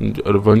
1